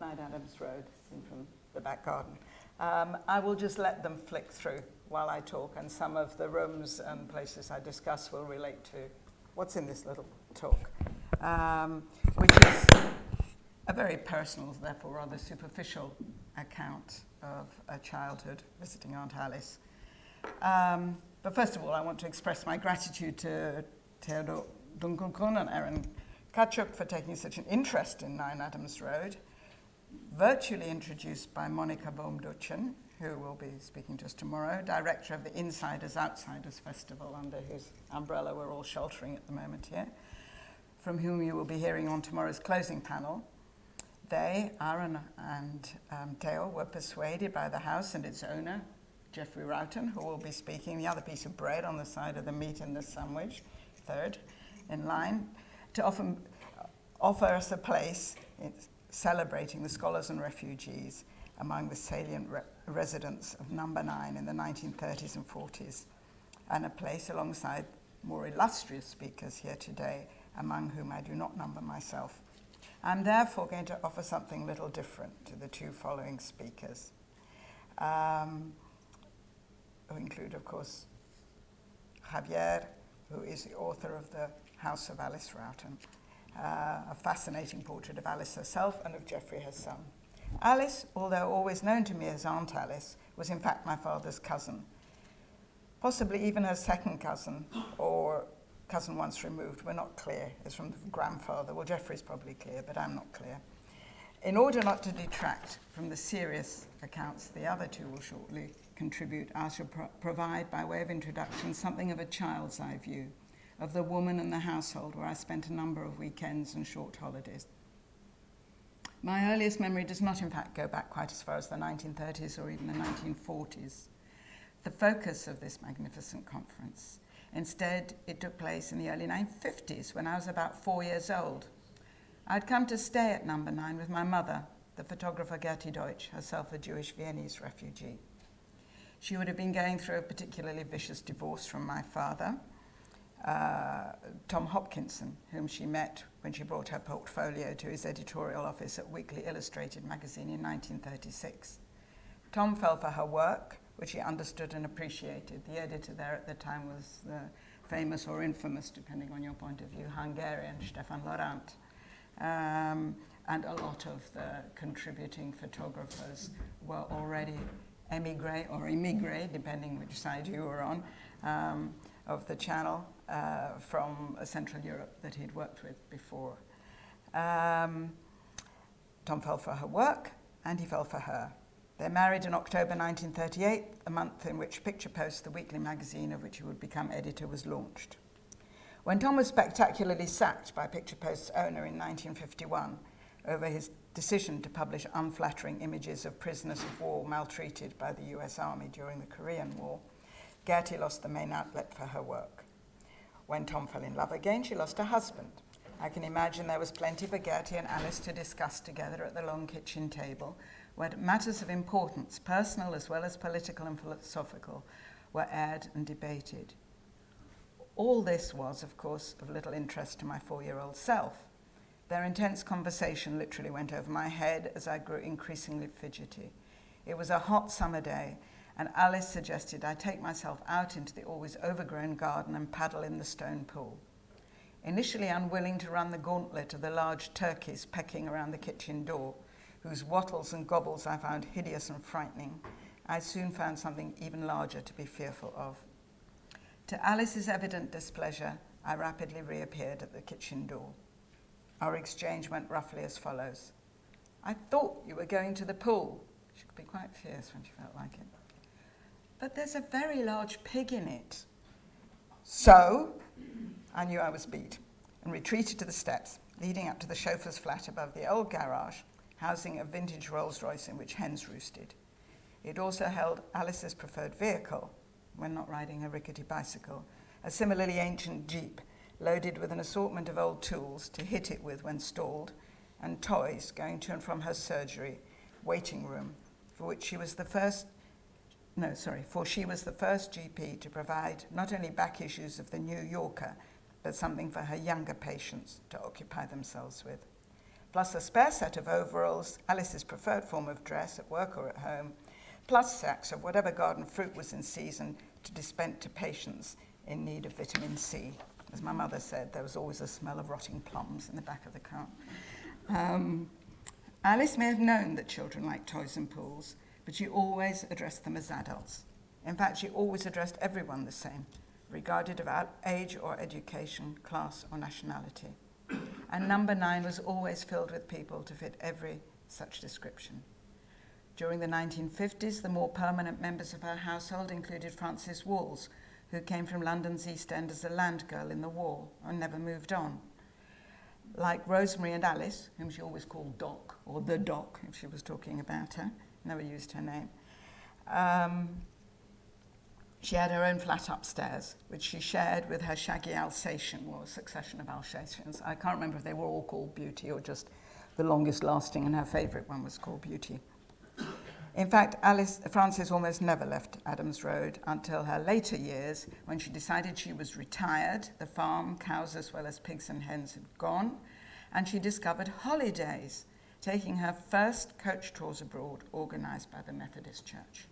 9 Adams Road, seen from the back garden. I will just let them flick through while I talk, and some of the rooms and places I discuss will relate to what's in this little talk, which is a very personal, therefore rather superficial account of a childhood visiting Aunt Alice. But first of all, I want to express my gratitude to Theodor Dunkelkorn and Erin Kachuk for taking such an interest in 9 Adams Road, virtually introduced by Monica Bohm-Duchen, who will be speaking to us tomorrow, director of the Insiders Outsiders Festival, under whose umbrella we're all sheltering at the moment here, from whom you will be hearing on tomorrow's closing panel. They, Aaron and Theo, were persuaded by the house and its owner, Jeffrey Roughton, who will be speaking, the other piece of bread on the side of the meat in this sandwich, third in line, to offer us a place in celebrating the scholars and refugees among the salient residents of number 9 in the 1930s and 40s, and a place alongside more illustrious speakers here today, among whom I do not number myself. I'm therefore going to offer something a little different to the two following speakers, who include, of course, Javier, who is the author of The House of Alice Roughton, a fascinating portrait of Alice herself and of Geoffrey, her son. Alice, although always known to me as Aunt Alice, was in fact my father's cousin, possibly even her second cousin, or cousin once removed. We're not clear. It's from the grandfather. Well, Geoffrey's probably clear, but I'm not clear. In order not to detract from the serious accounts the other two will shortly contribute, I shall provide, by way of introduction, something of a child's eye view of the woman and the household where I spent a number of weekends and short holidays. My earliest memory does not, in fact, go back quite as far as the 1930s or even the 1940s, the focus of this magnificent conference. Instead, it took place in the early 1950s when I was about 4 years old. I'd come to stay at number 9 with my mother, the photographer Gertie Deutsch, herself a Jewish Viennese refugee. She would have been going through a particularly vicious divorce from my father, Tom Hopkinson, whom she met when she brought her portfolio to his editorial office at Weekly Illustrated magazine in 1936. Tom fell for her work, which he understood and appreciated. The editor there at the time was the famous or infamous, depending on your point of view, Hungarian Stefan Laurent. And a lot of the contributing photographers were already émigré or immigré, depending which side you were on, of the channel from Central Europe that he'd worked with before. Tom fell for her work, and he fell for her. They married in October 1938, the month in which Picture Post, the weekly magazine of which he would become editor, was launched. When Tom was spectacularly sacked by Picture Post's owner in 1951 over his decision to publish unflattering images of prisoners of war maltreated by the US Army during the Korean War, Gertie lost the main outlet for her work. When Tom fell in love again, she lost her husband. I can imagine there was plenty for Gertie and Alice to discuss together at the long kitchen table, where matters of importance, personal as well as political and philosophical, were aired and debated. All this was, of course, of little interest to my 4-year-old self. Their intense conversation literally went over my head as I grew increasingly fidgety. It was a hot summer day, and Alice suggested I take myself out into the always overgrown garden and paddle in the stone pool. Initially unwilling to run the gauntlet of the large turkeys pecking around the kitchen door, whose wattles and gobbles I found hideous and frightening, I soon found something even larger to be fearful of. To Alice's evident displeasure, I rapidly reappeared at the kitchen door. Our exchange went roughly as follows. "I thought you were going to the pool." She could be quite fierce when she felt like it. "But there's a very large pig in it." So, I knew I was beat and retreated to the steps leading up to the chauffeur's flat above the old garage, housing a vintage Rolls-Royce in which hens roosted. It also held Alice's preferred vehicle, when not riding a rickety bicycle, a similarly ancient Jeep loaded with an assortment of old tools to hit it with when stalled, and toys going to and from her surgery, waiting room, for she was the first GP to provide not only back issues of the New Yorker, but something for her younger patients to occupy themselves with. plus a spare set of overalls, Alice's preferred form of dress at work or at home, plus sacks of whatever garden fruit was in season to dispense to patients in need of vitamin C. As my mother said, there was always a smell of rotting plums in the back of the car. Alice may have known that children liked toys and pools, but she always addressed them as adults. In fact, she always addressed everyone the same, regarded of age or education, class or nationality. And number 9 was always filled with people to fit every such description. During the 1950s, the more permanent members of her household included Frances Walls, who came from London's East End as a land girl in the war and never moved on. Like Rosemary and Alice, whom she always called Doc, or the Doc if she was talking about her, never used her name. She had her own flat upstairs, which she shared with her shaggy Alsatian, or a succession of Alsatians. I can't remember if they were all called Beauty or just the longest lasting, and her favourite one was called Beauty. In fact, Frances almost never left Adams Road until her later years, when she decided she was retired, the farm, cows as well as pigs and hens had gone, and she discovered holidays, taking her first coach tours abroad, organised by the Methodist Church.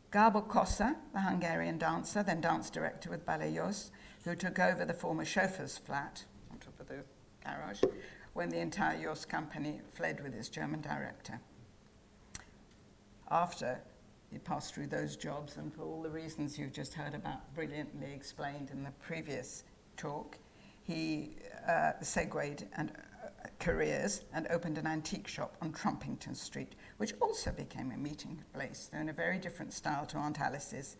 Gabor Kossa, the Hungarian dancer, then dance director with Ballet-Jos, who took over the former chauffeur's flat on top of the garage when the entire Jos company fled with its German director. After he passed through those jobs, and for all the reasons you've just heard about brilliantly explained in the previous talk, he segued careers and opened an antique shop on Trumpington Street, which also became a meeting place, though in a very different style to Aunt Alice's.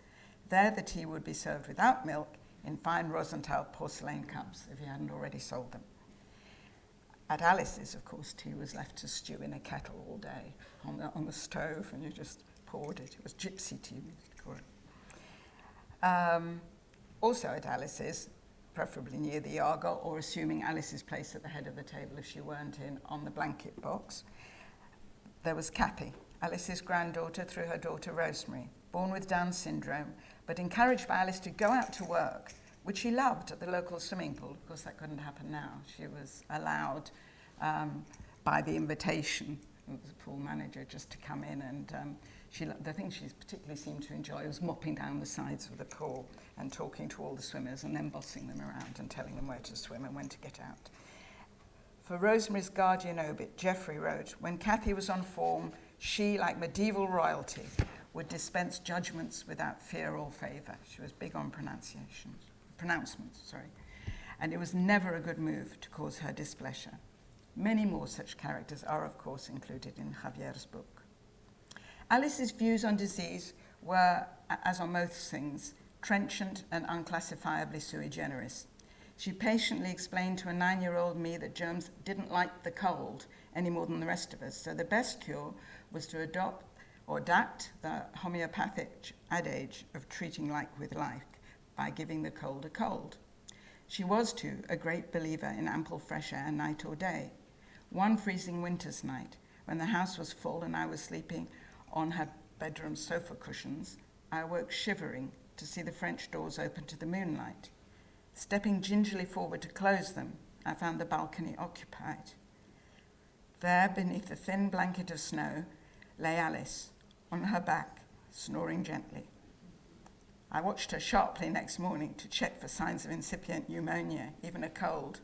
There the tea would be served without milk in fine Rosenthal porcelain cups, if he hadn't already sold them. At Alice's, of course, tea was left to stew in a kettle all day on the stove, and you just poured it. It was gypsy tea, we used to call it. Also at Alice's, preferably near the Argo, or assuming Alice's place at the head of the table if she weren't in, on the blanket box, there was Kathy, Alice's granddaughter through her daughter Rosemary, born with Down syndrome, but encouraged by Alice to go out to work, which she loved at the local swimming pool. Of course, that couldn't happen now. She was allowed by the invitation of the pool manager just to come in, and the thing she particularly seemed to enjoy was mopping down the sides of the pool and talking to all the swimmers and then bossing them around and telling them where to swim and when to get out. For Rosemary's guardian obit, Geoffrey wrote, when Kathy was on form, she, like medieval royalty, would dispense judgments without fear or favour. She was big on pronouncements, and it was never a good move to cause her displeasure. Many more such characters are, of course, included in Javier's book. Alice's views on disease were, as on most things, trenchant and unclassifiably sui generis. She patiently explained to a 9-year-old me that germs didn't like the cold any more than the rest of us, so the best cure was to adapt the homeopathic adage of treating like with like by giving the cold a cold. She was, too, a great believer in ample fresh air night or day. One freezing winter's night, when the house was full and I was sleeping on her bedroom sofa cushions, I awoke shivering to see the French doors open to the moonlight. Stepping gingerly forward to close them, I found the balcony occupied. There, beneath a thin blanket of snow, lay Alice, on her back, snoring gently. I watched her sharply next morning to check for signs of incipient pneumonia, even a cold,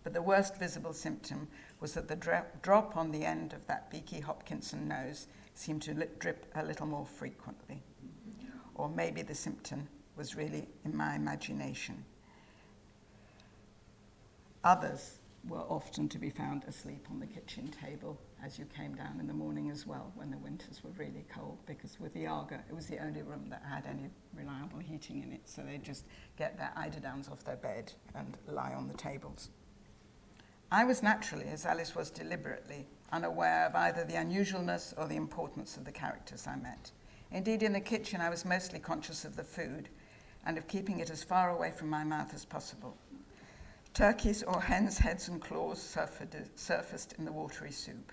but the worst visible symptom was that the drop on the end of that beaky Hopkinson nose seemed to drip a little more frequently. Or maybe the symptom was really in my imagination. Others were often to be found asleep on the kitchen table as you came down in the morning as well, when the winters were really cold, because with the Argo, it was the only room that had any reliable heating in it, so they'd just get their eiderdowns off their bed and lie on the tables. I was naturally, as Alice was deliberately, unaware of either the unusualness or the importance of the characters I met. Indeed, in the kitchen, I was mostly conscious of the food and of keeping it as far away from my mouth as possible. Turkeys or hens' heads and claws surfaced in the watery soup.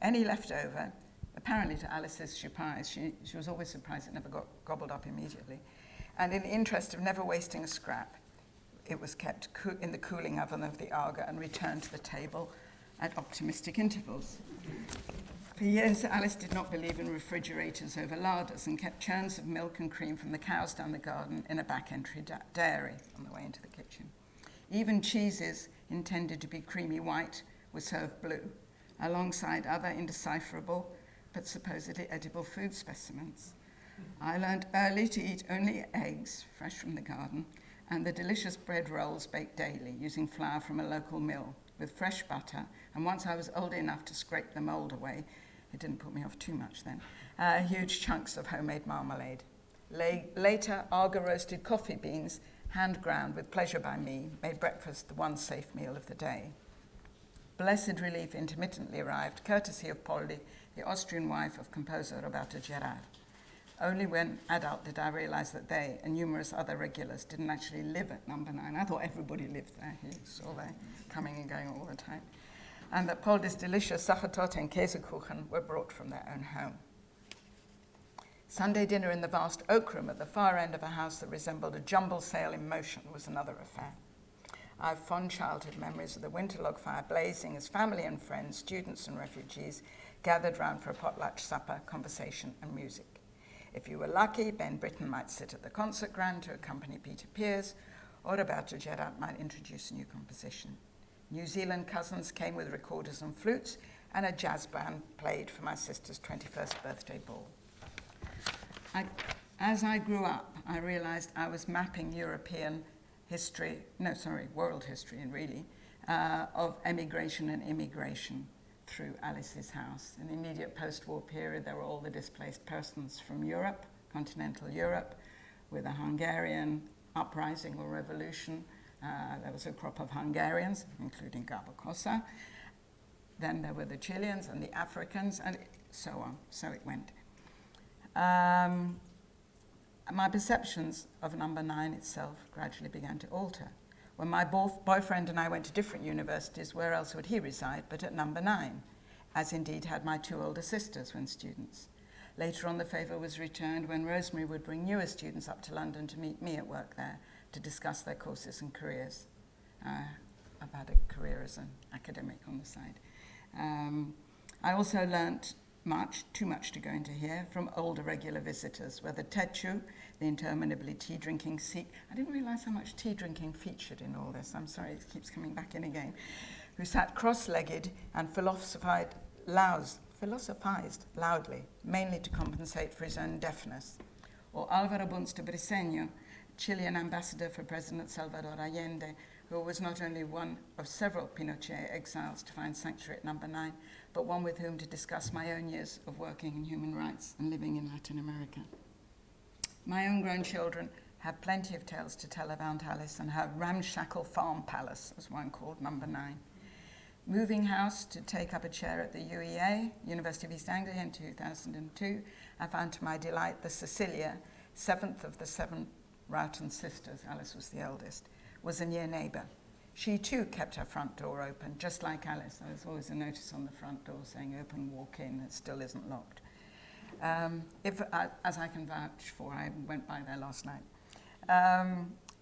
Any left over, apparently to Alice's surprise, she was always surprised it never got gobbled up immediately, and in the interest of never wasting a scrap, it was kept in the cooling oven of the Argo and returned to the table at optimistic intervals. For years, Alice did not believe in refrigerators over larders and kept churns of milk and cream from the cows down the garden in a back entry dairy on the way into the kitchen. Even cheeses intended to be creamy white were served blue, alongside other indecipherable but supposedly edible food specimens. I learned early to eat only eggs, fresh from the garden, and the delicious bread rolls baked daily using flour from a local mill with fresh butter, and once I was old enough to scrape the mould away, it didn't put me off too much then, huge chunks of homemade marmalade. Later, Arga roasted coffee beans, hand ground with pleasure by me, made breakfast the one safe meal of the day. Blessed relief intermittently arrived, courtesy of Polly, the Austrian wife of composer Roberto Gerard. Only when adult did I realize that they and numerous other regulars didn't actually live at number 9. I thought everybody lived there. He saw them coming and going all the time. And that Polly's delicious Sachertorte and Käsekuchen were brought from their own home. Sunday dinner in the vast oak room at the far end of a house that resembled a jumble sale in motion was another affair. I have fond childhood memories of the winter log fire blazing as family and friends, students and refugees gathered round for a potluck supper, conversation and music. If you were lucky, Ben Britton might sit at the concert ground to accompany Peter Pears, or Roberto Gerard might introduce a new composition. New Zealand cousins came with recorders and flutes, and a jazz band played for my sister's 21st birthday ball. As I grew up, I realized I was mapping world history, really, of emigration and immigration through Alice's house. In the immediate post-war period, there were all the displaced persons from Europe, continental Europe, with a Hungarian uprising or revolution. There was a crop of Hungarians, including Gabor Kosa. Then there were the Chileans and the Africans, and so on. So it went. My perceptions of number 9 itself gradually began to alter. When my boyfriend and I went to different universities, where else would he reside but at number 9, as indeed had my 2 older sisters when students. Later on, the favour was returned when Rosemary would bring newer students up to London to meet me at work there to discuss their courses and careers. I've had a career as an academic on the side. I also learnt too much to go into here, from older regular visitors, whether Techu, the interminably tea-drinking Sikh, I didn't realise how much tea-drinking featured in all this, I'm sorry, it keeps coming back in again, who sat cross-legged and philosophized loudly, mainly to compensate for his own deafness. Or Álvaro Bunste Briceño, Chilean ambassador for President Salvador Allende, who was not only one of several Pinochet exiles to find sanctuary at number 9, but one with whom to discuss my own years of working in human rights and living in Latin America. My own grown children have plenty of tales to tell about Alice and her ramshackle farm palace, as one called number 9. Moving house to take up a chair at the UEA, University of East Anglia, in 2002, I found to my delight that Cecilia, 7th of the 7 Roughton sisters, Alice was the eldest, was a near neighbour. She too kept her front door open, just like Alice. There was always a notice on the front door saying open, walk in. It still isn't locked. As I can vouch for, I went by there last night.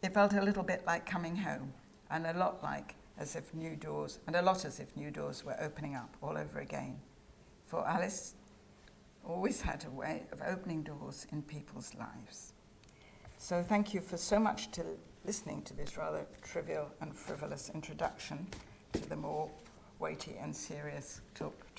It felt a little bit like coming home, and a lot as if new doors were opening up all over again. For Alice always had a way of opening doors in people's lives. So thank you for so much listening to this rather trivial and frivolous introduction to the more weighty and serious talk